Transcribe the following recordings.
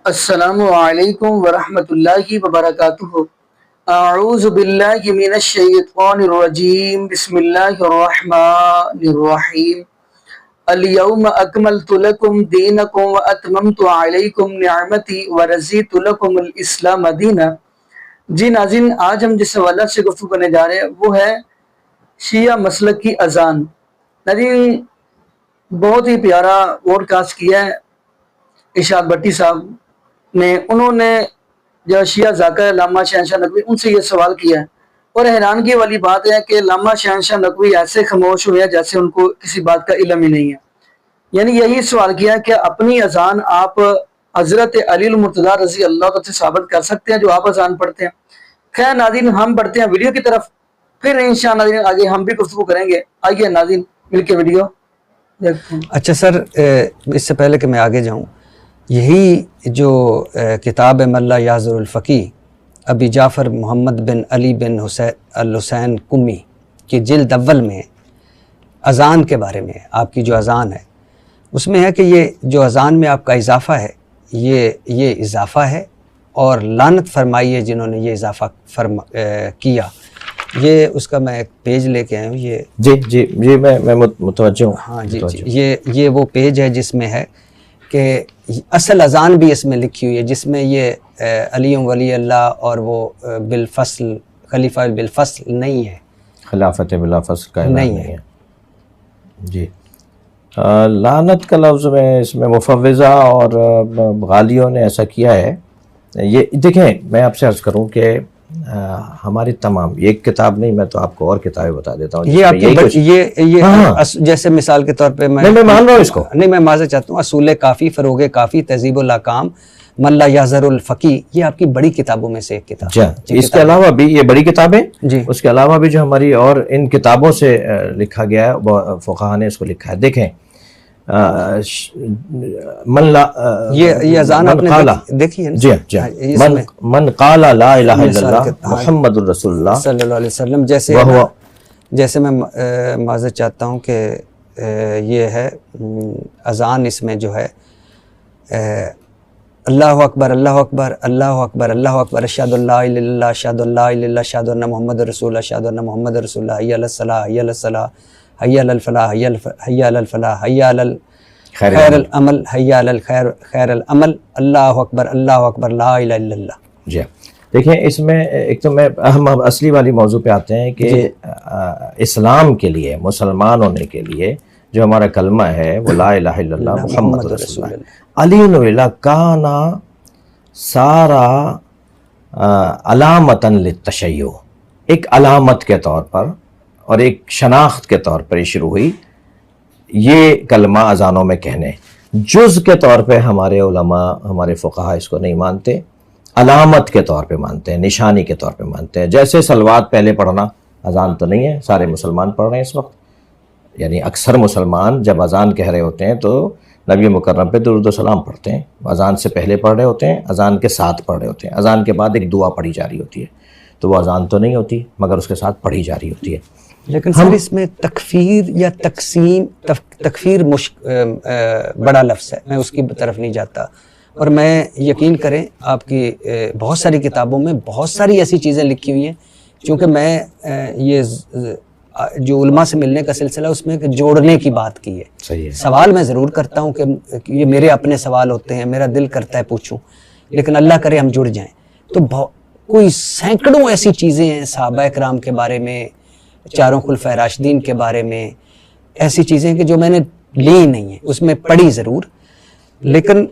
السلام علیکم ورحمۃ اللہ وبرکاتہ۔ اعوذ باللہ من الشیطان الرجیم، بسم اللہ الرحمن الرحیم۔ الیوم اکملت لکم دینکم واتممت علیکم نعمتی ورضیت لکم الاسلام دینا۔ جی ناظرین، آج ہم جس حوالہ سے گفتگو کرنے جا رہے ہیں وہ ہے شیعہ مسلک کی اذان۔ ناظرین، بہت ہی پیارا پوڈ کاسٹ کیا ہے ارشاد بٹی صاحب نے۔ انہوں نے جو شیعہ ذاکر علامہ شہنشاہ نقوی ان سے یہ سوال کیا ہے، اور حیرانگی والی بات ہے کہ علامہ شہنشاہ نقوی ایسے خاموش ہوئے ہیں جیسے ان کو کسی بات کا علم ہی نہیں ہے۔ یعنی یہی سوال کیا ہے کہ اپنی اذان آپ حضرت علی المرتضیٰ رضی اللہ عنہ سے ثابت کر سکتے ہیں جو آپ اذان پڑھتے ہیں؟ خیر ناظرین، ہم بڑھتے ہیں ویڈیو کی طرف، پھر انشاءاللہ ناظرین آگے ہم بھی گفتگو کریں گے۔ آئیے ناظرین مل کے ویڈیو دیکھتے ہیں۔ اچھا سر، اس سے پہلے کہ میں آگے جاؤں، یہی جو کتاب ہے ملا یازر الفقی ابی جعفر محمد بن علی بن الحسین قمی کی جلد اول میں اذان کے بارے میں، آپ کی جو اذان ہے اس میں ہے کہ یہ جو اذان میں آپ کا اضافہ ہے یہ اضافہ ہے، اور لعنت فرمائی ہے جنہوں نے یہ اضافہ کیا۔ یہ اس کا میں ایک پیج لے کے آیا ہوں، یہ جی میں متوجہ ہوں۔ ہاں جی، یہ وہ پیج ہے جس میں ہے کہ اصل اذان بھی اس میں لکھی ہوئی ہے، جس میں یہ علی ولی اللہ اور وہ بالفصل خلیفہ بالفصل نہیں ہے، خلافت بلا فصل کا اعلان نہیں نہیں ہے۔ جی، لعنت کا لفظ میں اس میں مفوضہ اور غالیوں نے ایسا کیا ہے۔ یہ دیکھیں، میں آپ سے عرض کروں کہ ہماری تمام، یہ ایک کتاب نہیں، میں تو آپ کو اور کتابیں بتا دیتا ہوں۔ یہ آپ کی جیسے مثال کے طور پہ میں مان رہا ہوں اس کو، نہیں، میں معذرت چاہتا ہوں، اصول کافی، فروغ کافی، تہذیب الاحکام، ملا یازر الفقی، یہ آپ کی بڑی کتابوں میں سے ایک کتاب ہے۔ اس کے علاوہ بھی یہ بڑی کتابیں، جی، اس کے علاوہ بھی جو ہماری اور ان کتابوں سے لکھا گیا ہے، فقہا نے اس کو لکھا ہے۔ دیکھیں، یہ اذان آپ نے دیکھی ہے؟ جی من قال لا الہ الا اللہ محمد الرسول اللہ صلی اللہ علیہ وسلم، جیسے میں معذرت چاہتا ہوں کہ یہ ہے اذان، اس میں جو ہے اللہ اکبر اللہ اکبر اللہ اکبر اللہ اکبر، اشہد ان لا الہ الا اللہ، اشہد ان لا الہ الا اللہ، اشہد ان محمد رسول اللہ، اشہد ان محمد رسول اللہ، حی علی الصلاۃ، حی علی الصلاۃ، حی علی الفلاح، حی علی الفلاح، حی علی خیر العمل، حی علی خیر العمل، اللہ اکبر لا الہ الا اللہ۔ جی، دیکھیں اس میں ایک تو میں ہم اصلی والی موضوع پہ آتے ہیں کہ اسلام کے لیے، مسلمان ہونے کے لیے جو ہمارا کلمہ ہے وہ لا الہ الا اللہ محمد رسول اللہ۔ علی نویلا کانا سارا علامتاً للتشیع، ایک علامت کے طور پر اور ایک شناخت کے طور پر یہ شروع ہوئی یہ کلمہ اذانوں میں کہنے۔ جز کے طور پہ ہمارے علماء، ہمارے فقہا اس کو نہیں مانتے، علامت کے طور پہ مانتے ہیں، نشانی کے طور پہ مانتے ہیں۔ جیسے صلوات پہلے پڑھنا اذان تو نہیں ہے، سارے مسلمان پڑھ رہے ہیں اس وقت، یعنی اکثر مسلمان جب اذان کہہ رہے ہوتے ہیں تو نبی مکرم پہ درود و سلام پڑھتے ہیں، اذان سے پہلے پڑھ رہے ہوتے ہیں، اذان کے ساتھ پڑھ رہے ہوتے ہیں، اذان کے بعد ایک دعا پڑھی جا رہی ہوتی ہے، تو وہ اذان تو نہیں ہوتی مگر اس کے ساتھ پڑھی جا رہی ہوتی ہے۔ لیکن سر اس میں تکفیر یا تقسیم، تکفیر بڑا لفظ ہے، میں اس کی طرف نہیں جاتا، اور میں یقین کریں آپ کی بہت ساری کتابوں میں بہت ساری ایسی چیزیں لکھی ہوئی ہیں، چونکہ میں یہ جو علماء سے ملنے کا سلسلہ اس میں جوڑنے کی بات کی ہے۔ صحیح ہے، سوال میں ضرور کرتا ہوں کہ یہ میرے اپنے سوال ہوتے ہیں، میرا دل کرتا ہے پوچھوں، لیکن اللہ کرے ہم جڑ جائیں تو کوئی سینکڑوں ایسی چیزیں ہیں صحابہ کرام کے بارے میں، چاروں خلفائے راشدین کے بارے میں، ایسی چیزیں کہ جو میں نے لی نہیں ہیں، اس میں پڑھی ضرور، لیکن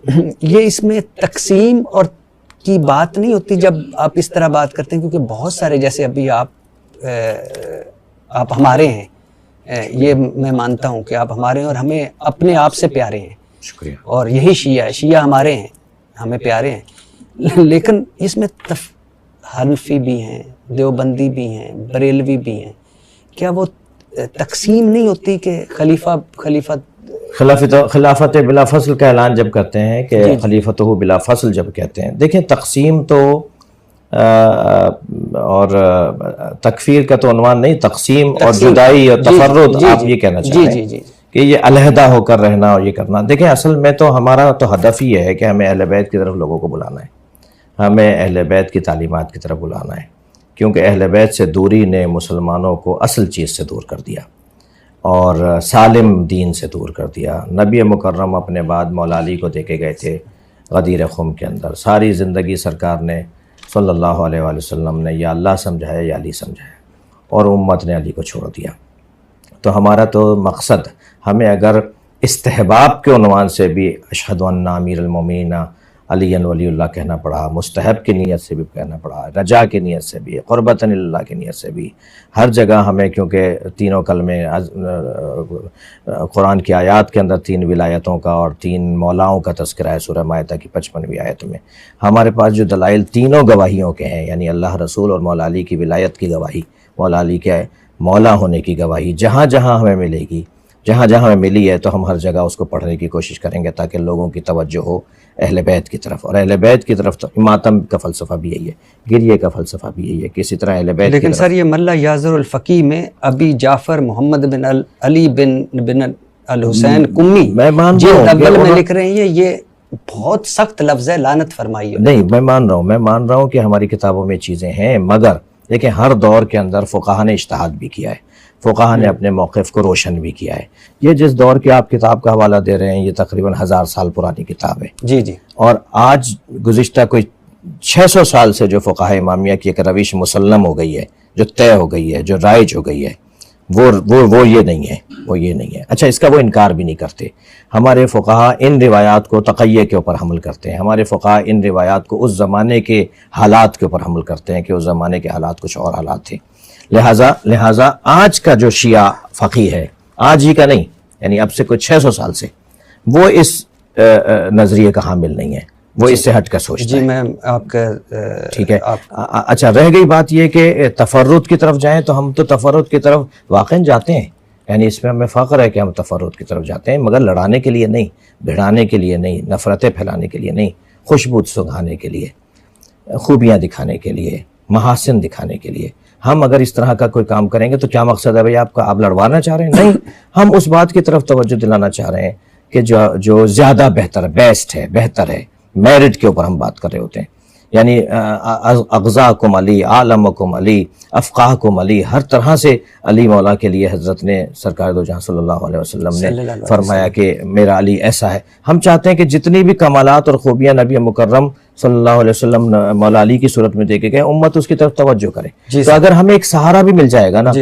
یہ اس میں تقسیم اور کی بات نہیں ہوتی جب آپ اس طرح بات کرتے ہیں، کیونکہ بہت سارے، جیسے ابھی آپ ہمارے ہیں، یہ میں مانتا ہوں کہ آپ ہمارے ہیں اور ہمیں اپنے آپ سے پیارے ہیں، شکریہ، اور یہی شیعہ ہے، شیعہ ہمارے ہیں، ہمیں پیارے ہیں، لیکن اس میں حنفی بھی ہیں، دیوبندی بھی ہیں، بریلوی بھی ہیں، کیا وہ تقسیم نہیں ہوتی کہ خلافت بلا فصل کا اعلان جب کرتے ہیں کہ خلیفۃ بلا فصل جب کہتے ہیں، دیکھیں تقسیم تو اور تکفیر کا تو عنوان نہیں، تقسیم اور جدائی اور تفرد، آپ یہ کہنا چاہ رہے ہیں کہ یہ علیحدہ ہو کر رہنا اور یہ کرنا. دیکھیں اصل میں تو ہمارا تو ہدف ہی ہے کہ ہمیں اہل بیت کی طرف لوگوں کو بلانا ہے, ہمیں اہل بیت کی تعلیمات کی طرف بلانا ہے, کیونکہ اہل بیت سے دوری نے مسلمانوں کو اصل چیز سے دور کر دیا اور سالم دین سے دور کر دیا. نبی مکرم اپنے بعد مولا علی کو دے کے گئے تھے غدیر خم کے اندر. ساری زندگی سرکار نے صلی اللہ علیہ وآلہ وسلم نے یا اللہ سمجھایا یا علی سمجھایا, اور امت نے علی کو چھوڑ دیا. تو ہمارا تو مقصد, ہمیں اگر استحباب کے عنوان سے بھی اشہد ان امیر المومنین علی ولی اللہ کہنا پڑا, مستحب کی نیت سے بھی کہنا پڑا, رجا کی نیت سے بھی, قربۃ اللہ کی نیت سے بھی, ہر جگہ ہمیں, کیونکہ تینوں کلمے قرآن کی آیات کے اندر 3 ولایتوں کا اور 3 مولاؤں کا تذکرہ ہے سورہ مائدہ کی 55ویں آیت میں. ہمارے پاس جو دلائل تینوں گواہیوں کے ہیں, یعنی اللہ رسول اور مولا علی کی ولایت کی گواہی, مولا علی کے مولا ہونے کی گواہی, جہاں جہاں ہمیں ملے گی, جہاں جہاں ہمیں ملی ہے تو ہم ہر جگہ اس کو پڑھنے کی کوشش کریں گے تاکہ لوگوں کی توجہ ہو اہل بیت کی طرف. اور اہل بیت کی طرف تو ماتم کا فلسفہ بھی یہی ہے, گریے کا فلسفہ بھی یہی ہے, کسی طرح اہل بیت. لیکن سر یہ ملا یازر الفقی میں ابی جعفر محمد بن علی بن الحسین قمی میں مان جو رہا ہوں اول میں لکھ رہے ہیں, یہ بہت سخت لفظ ہے, لعنت فرمائیے. نہیں, میں مان رہا ہوں کہ ہماری کتابوں میں چیزیں ہیں, مگر دیکھیں ہر دور کے اندر فقہا نے اجتہاد بھی کیا ہے, فقہا نے اپنے موقف کو روشن بھی کیا ہے. یہ جس دور کے آپ کتاب کا حوالہ دے رہے ہیں یہ تقریباً 1000 سال پرانی کتاب ہے. جی جی. اور آج گزشتہ کوئی 600 سال سے جو فقہا امامیہ کی ایک روش مسلم ہو گئی ہے, جو طے ہو گئی ہے, جو رائج ہو گئی ہے, وہ یہ نہیں ہے, وہ یہ نہیں ہے. اچھا, اس کا وہ انکار بھی نہیں کرتے. ہمارے فقہا ان روایات کو تقیہ کے اوپر حمل کرتے ہیں, ہمارے فقہا ان روایات کو اس زمانے کے حالات کے اوپر حمل کرتے ہیں کہ اس زمانے کے حالات کچھ اور حالات تھے. لہٰذا آج کا جو شیعہ فقی ہے, آج ہی کا نہیں, یعنی اب سے کوئی 600 سال سے, وہ اس نظریے کا حامل نہیں ہے, وہ اس سے ہٹ کر سوچتا ہے. جی میں آپ کا ٹھیک ہے. اچھا, رہ گئی بات یہ کہ تفرد کی طرف جائیں تو ہم تو تفرد کی طرف واقعاً جاتے ہیں, یعنی اس میں ہمیں فخر ہے کہ ہم تفرد کی طرف جاتے ہیں, مگر لڑانے کے لیے نہیں, بھڑانے کے لیے نہیں, نفرتیں پھیلانے کے لیے نہیں, خوشبو سنگھانے کے لیے, خوبیاں دکھانے کے لیے, محاسن دکھانے کے لیے. ہم اگر اس طرح کا کوئی کام کریں گے تو کیا مقصد ہے بھائی آپ کا, آپ لڑوانا چاہ رہے ہیں؟ نہیں, ہم اس بات کی طرف توجہ دلانا چاہ رہے ہیں کہ جو زیادہ بہتر ہے, بیسٹ ہے, بہتر ہے, میرٹ کے اوپر ہم بات کر رہے ہوتے ہیں. یعنی اغزاکم علی, عالمکم علی, افقاہکم علی, ہر طرح سے علی مولا کے لیے حضرت نے سرکار دو جہاں صلی اللہ علیہ وسلم نے فرمایا کہ میرا علی ایسا ہے. ہم چاہتے ہیں کہ جتنی بھی کمالات اور خوبیاں نبی مکرم صلی اللہ علیہ وسلم مولا علی کی صورت میں دیکھے گئے, امت اس کی طرف توجہ کرے. تو اگر ہمیں ایک سہارا بھی مل جائے گا نا,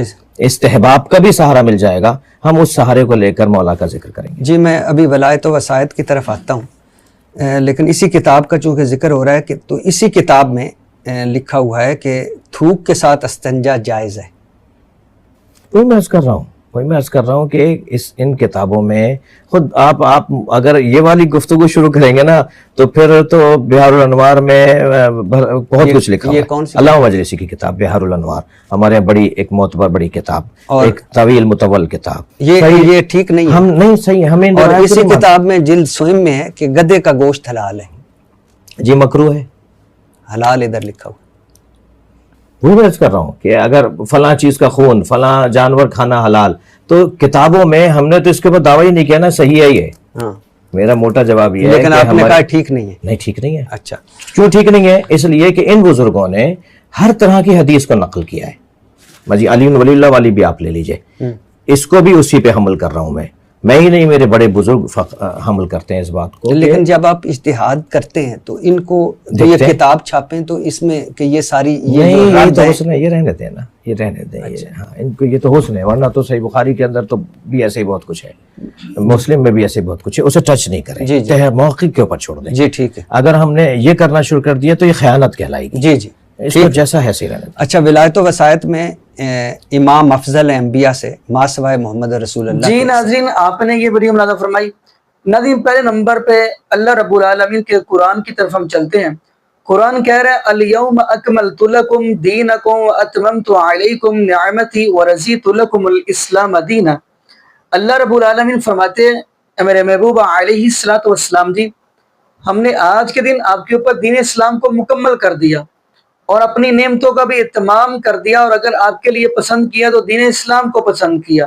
استحباب کا بھی سہارا مل جائے گا, ہم اس سہارے کو لے کر مولا کا ذکر کریں گے. جی میں ابھی ولایت و وسائط کی طرف آتا ہوں, لیکن اسی کتاب کا چونکہ ذکر ہو رہا ہے کہ تو اسی کتاب میں لکھا ہوا ہے کہ تھوک کے ساتھ استنجا جائز ہے. وہی میں عرض کر رہا ہوں کہ ان کتابوں میں خود آپ اگر یہ والی گفتگو شروع کریں گے نا تو پھر تو بہار الانوار میں بہت کچھ لکھا ہے. علامہ مجلسی کی کتاب بہار الانوار, ہمارے بڑی ایک معتبر بڑی کتاب, ایک طویل مطول کتاب. یہ ٹھیک نہیں ہے, ہم نہیں صحیح, ہمیں اور اسی کتاب میں جلد سوئم میں ہے کہ گدے کا گوشت حلال ہے. جی مکروہ ہے, حلال ادھر لکھا ہوا. وہی میں عرض کر رہا ہوں کہ اگر فلاں چیز کا خون, فلاں جانور کھانا حلال, تو کتابوں میں ہم نے تو اس کے اوپر دعویٰ ہی نہیں کیا نا, صحیح ہے یہ. ہاں, میرا موٹا جواب یہ ہے, لیکن آپ نے کہا ٹھیک نہیں ہے. نہیں ٹھیک نہیں ہے. اچھا, کیوں ٹھیک نہیں ہے؟ اس لیے کہ ان بزرگوں نے ہر طرح کی حدیث کو نقل کیا ہے. جی علی ولی اللہ والی بھی آپ لے لیجئے, اس کو بھی اسی پہ حمل کر رہا ہوں میں ہی نہیں, میرے بڑے بزرگ حمل کرتے ہیں اس بات کو. لیکن جب آپ اجتہاد کرتے ہیں تو ان کو یہ کتاب چھاپیں تو اس میں کہ یہ ساری یہ تو حسن ہے, یہ رہنے دیں نا, یہ رہنے دیں. ہاں, ان کو یہ تو حسن ہے, ورنہ تو صحیح بخاری کے اندر تو بھی ایسے ہی بہت کچھ ہے, مسلم میں بھی ایسے بہت کچھ ہے, اسے ٹچ نہیں کریں, موقع کے اوپر چھوڑ دیں. جی ٹھیک ہے. اگر ہم نے یہ کرنا شروع کر دیا تو یہ خیانت کہلائے گی. جی جی, اس کو جیسا ہے صحیح رہنے دیں. اچھا, ولایت و وسائط میں امام افضل انبیاء سے ما سوائے محمد رسول اللہ. جی ناظرین, آپ نے یہ بڑی ملاحظہ فرمائی. ناظرین, پہلے نمبر پہ اللہ رب العالمین کے قرآن کی طرف ہم چلتے ہیں. قرآن کہہ رہا ہے الیوم اکملت لکم دینکم واتممت علیکم نعمتی ورضیت لکم الاسلام دینا. اللہ رب العالمین فرماتے ہیں میرے محبوب علیہ الصلوۃ والسلام جی, ہم نے آج کے دن آپ کے اوپر دین اسلام کو مکمل کر دیا اور اپنی نعمتوں کا بھی اتمام کر دیا, اور اگر آپ کے لیے پسند کیا تو دین اسلام کو پسند کیا.